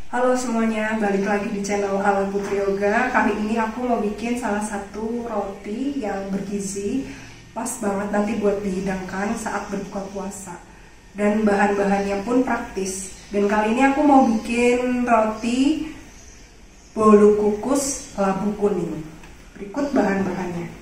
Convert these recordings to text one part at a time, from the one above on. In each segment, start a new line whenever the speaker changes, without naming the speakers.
Halo semuanya, balik lagi di channel Ala Putri Yoga. Kali ini aku mau bikin salah satu roti yang bergizi, pas banget nanti buat dihidangkan saat berbuka puasa. Dan bahan-bahannya pun praktis. Dan kali ini aku mau bikin roti bolu kukus labu kuning. Berikut bahan-bahannya.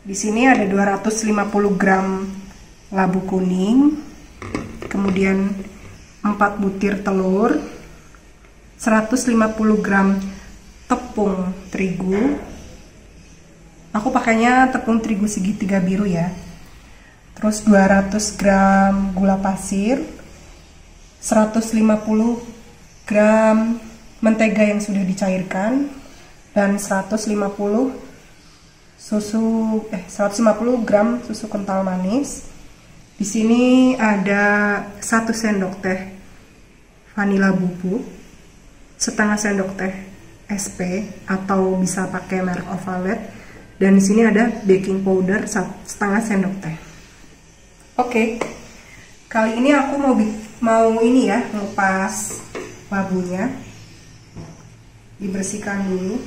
Di sini ada 250 gram labu kuning, kemudian 4 butir telur, 150 gram tepung terigu. Aku pakainya tepung terigu segitiga biru ya. Terus 200 gram gula pasir, 150 gram mentega yang sudah dicairkan, dan 150 gram susu kental manis. Di sini ada 1 sendok teh vanila bubuk, setengah sendok teh SP atau bisa pakai merek Ovalet, dan di sini ada baking powder setengah sendok teh. Oke, kali ini aku mau ngupas labunya. Dibersihkan dulu.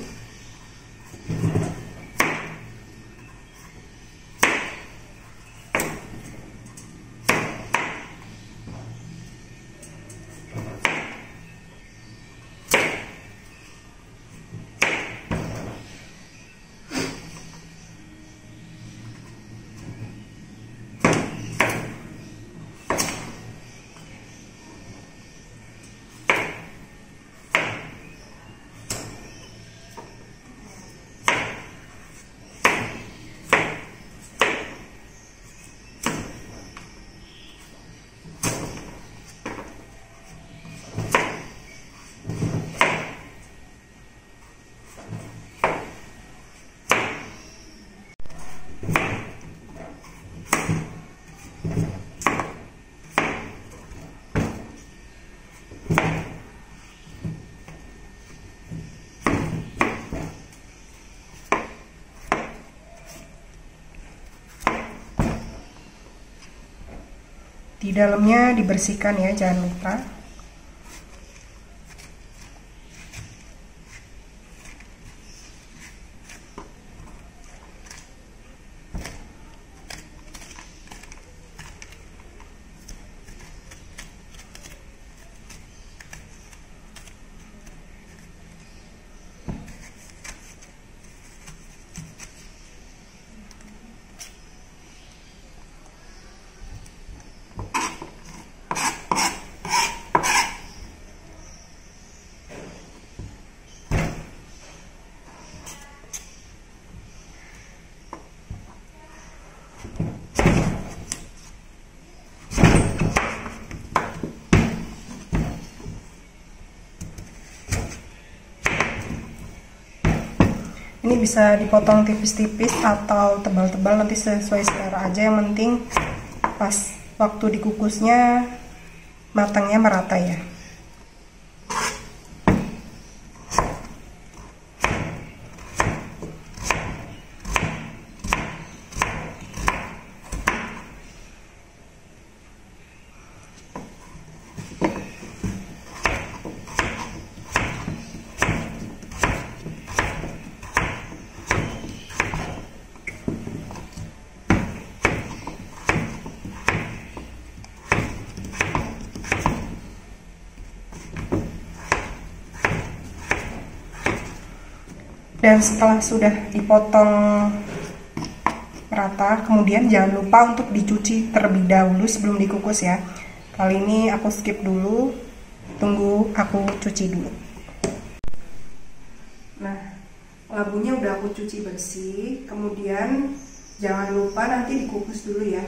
Di dalamnya dibersihkan ya, jangan lupa. Ini bisa dipotong tipis-tipis atau tebal-tebal, nanti sesuai selera aja. Yang penting pas waktu dikukusnya matangnya merata ya. Dan setelah sudah dipotong rata, kemudian jangan lupa untuk dicuci terlebih dahulu sebelum dikukus ya. Kali ini aku skip dulu, tunggu aku cuci dulu. Nah, labunya udah aku cuci bersih, kemudian jangan lupa nanti dikukus dulu ya.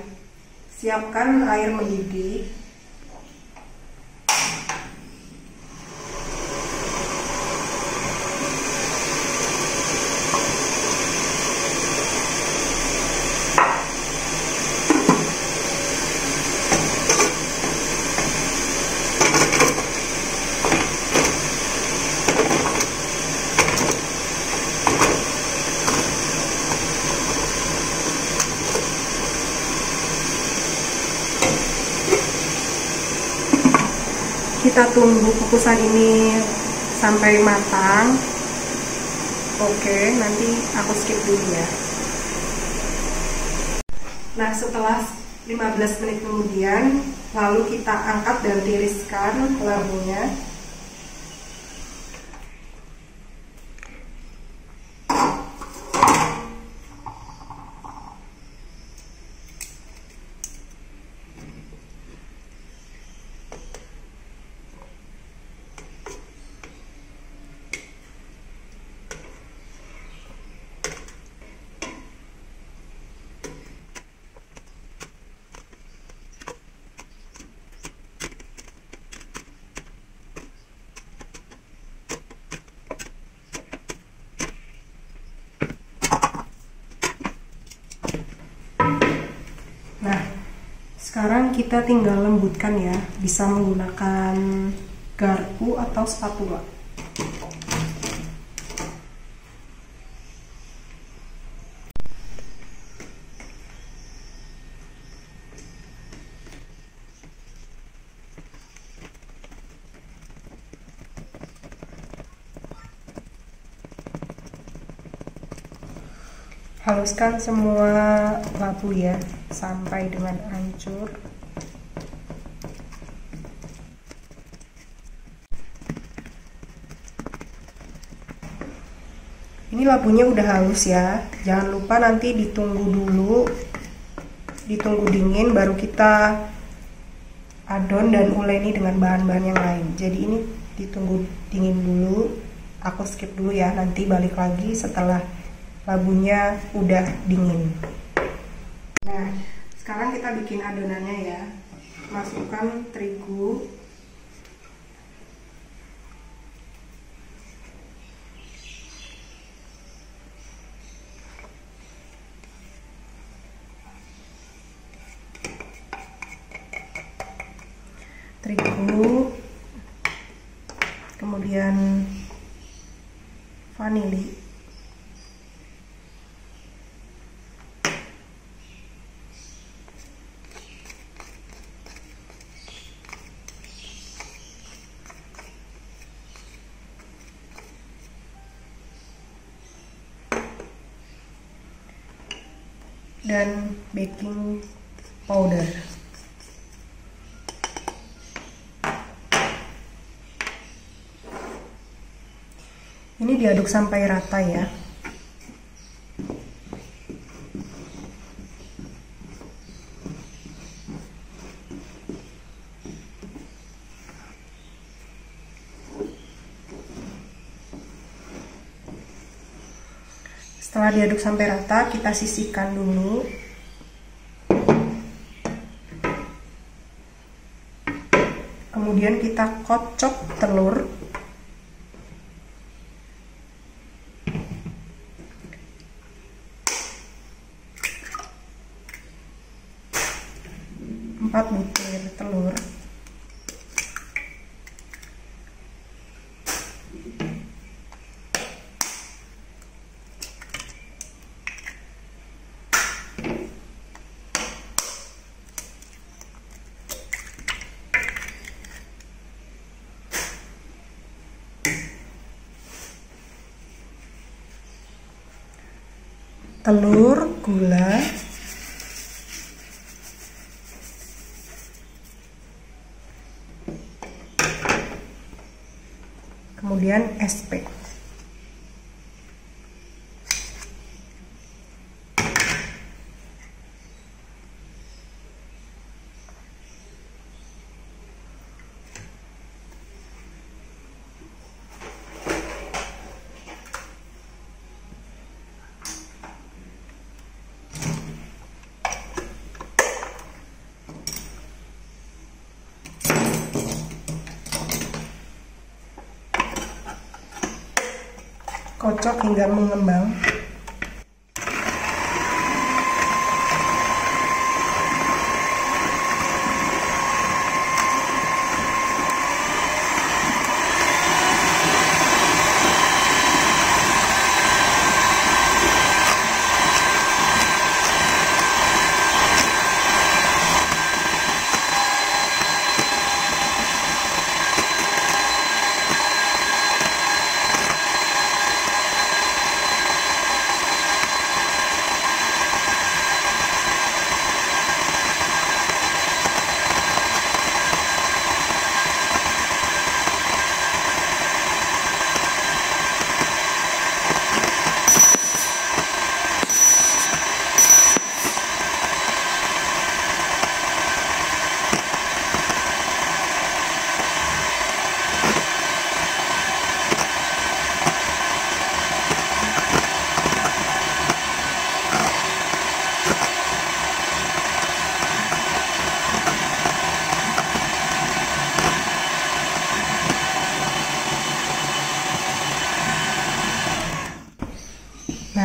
Siapkan air mendidih. kita tunggu kukusan ini sampai matang. Oke, nanti aku skip dulu ya. Nah, setelah 15 menit kemudian, lalu kita angkat dan tiriskan labunya. Nah, sekarang kita tinggal lembutkan ya, bisa menggunakan garpu atau spatula. Haluskan semua labu ya, sampai dengan hancur. Ini labunya udah halus ya, jangan lupa nanti ditunggu dulu, ditunggu dingin baru kita adon dan uleni dengan bahan-bahan yang lain. Jadi ini ditunggu dingin dulu, aku skip dulu ya, nanti balik lagi setelah labunya udah dingin. Nah, sekarang kita bikin adonannya ya. Masukkan terigu, kemudian vanili, dan baking powder. Ini diaduk sampai rata ya. Setelah diaduk sampai rata, kita sisihkan dulu. Kemudian kita kocok telur. Empat butir telur. Telur, gula, kemudian SP. Kocok hingga mengembang.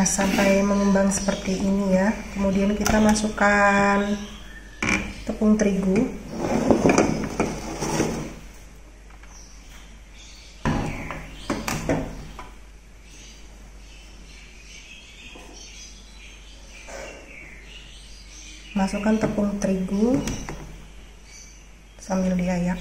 sampai mengembang seperti ini ya. Kemudian kita masukkan tepung terigu. Masukkan tepung terigu sambil diayak.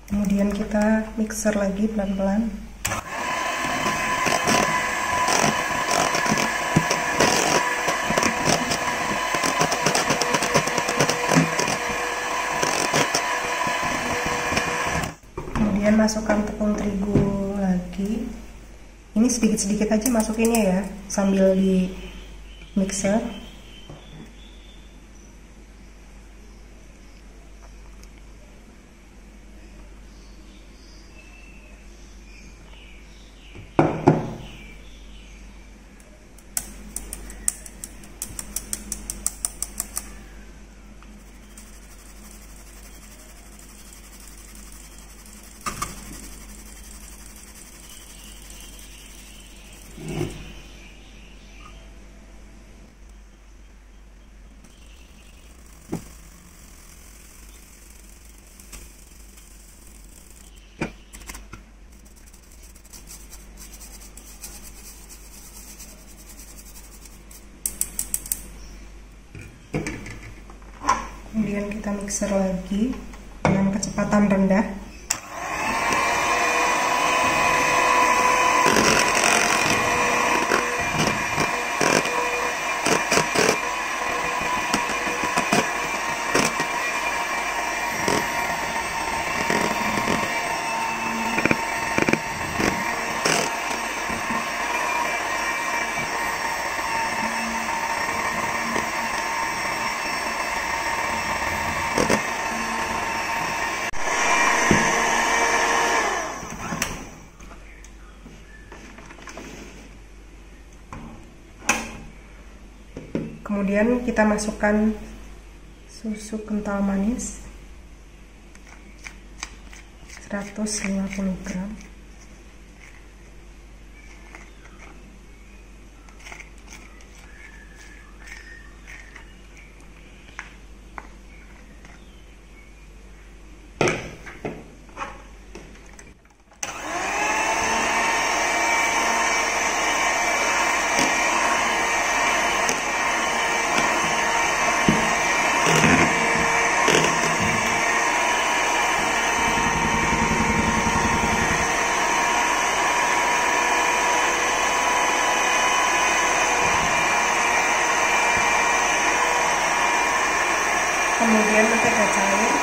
Kemudian kita mixer lagi pelan-pelan. Kemudian masukkan tepung terigu lagi. Ini sedikit-sedikit aja masukinnya ya, sambil di mixer. Kemudian kita mixer lagi dengan kecepatan rendah. Kemudian kita masukkan susu kental manis 150 gram. Kemudian mentega cair,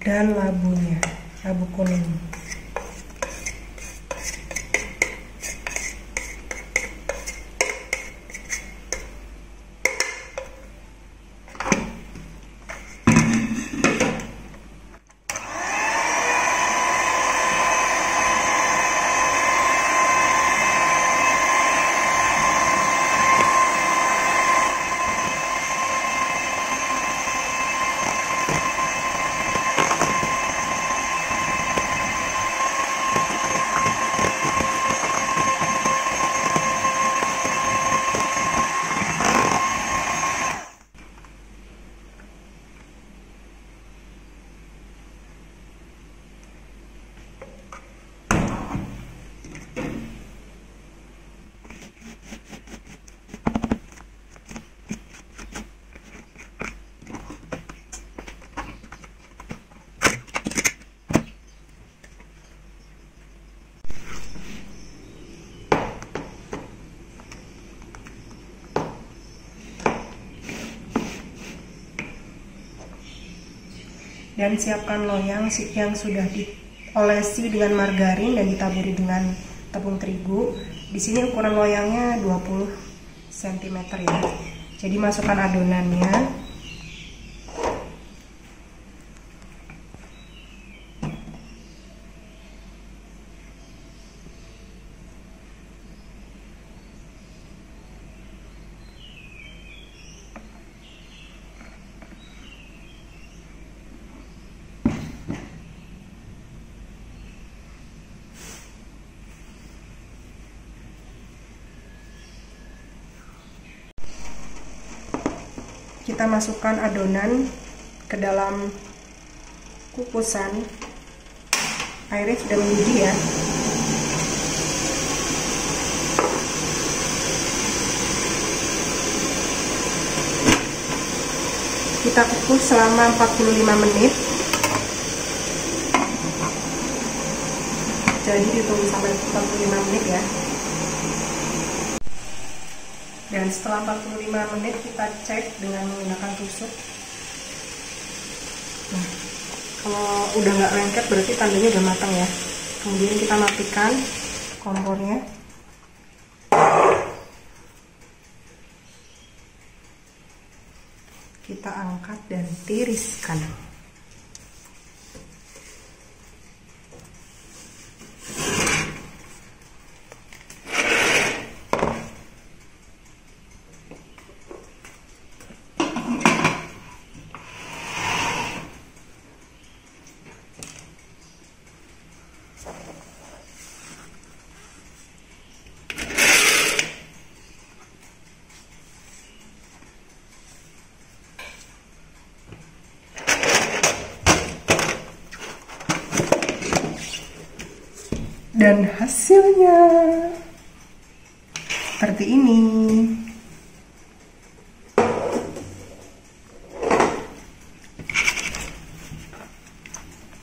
dan labunya. labu kuning. Dan siapkan loyang yang sudah diolesi dengan margarin dan ditaburi dengan tepung terigu. Di sini ukuran loyangnya 20 cm ya. Jadi masukkan adonannya. Kita masukkan adonan ke dalam kukusan. Airnya sudah mendidih ya. Kita kukus selama 45 menit. Jadi ditunggu sampai 45 menit ya. Dan setelah 45 menit kita cek dengan menggunakan tusuk. Nah, kalau udah nggak lengket berarti tandanya udah matang ya. Kemudian kita matikan kompornya. Kita angkat dan tiriskan. Dan hasilnya seperti ini.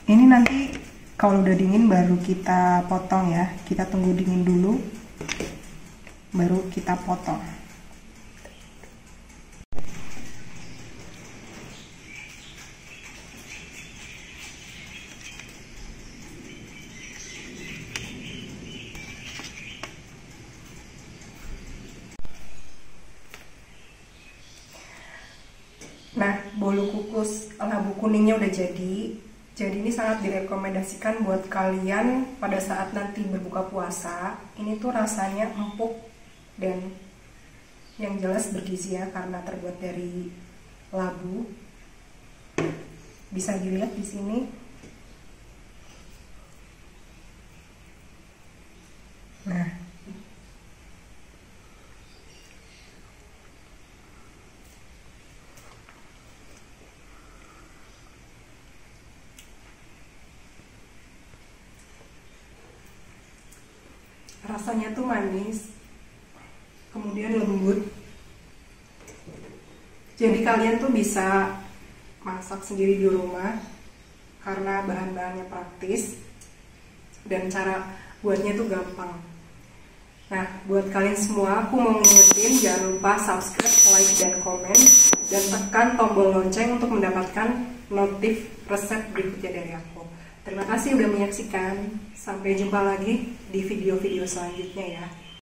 Ini nanti kalau udah dingin baru kita potong ya. Kita tunggu dingin dulu, baru kita potong. Nah, bolu kukus labu kuningnya udah jadi. Jadi ini sangat direkomendasikan buat kalian pada saat nanti berbuka puasa. Ini tuh rasanya empuk dan yang jelas bergizi ya, karena terbuat dari labu. Bisa dilihat di sini. Nah, rasanya tuh manis, kemudian lembut. Jadi kalian tuh bisa masak sendiri di rumah karena bahan-bahannya praktis dan cara buatnya tuh gampang. Nah, buat kalian semua aku mau ngingetin jangan lupa subscribe, like, dan komen, dan tekan tombol lonceng untuk mendapatkan notif resep berikutnya dari aku. Terima kasih udah menyaksikan. Sampai jumpa lagi di video-video selanjutnya ya.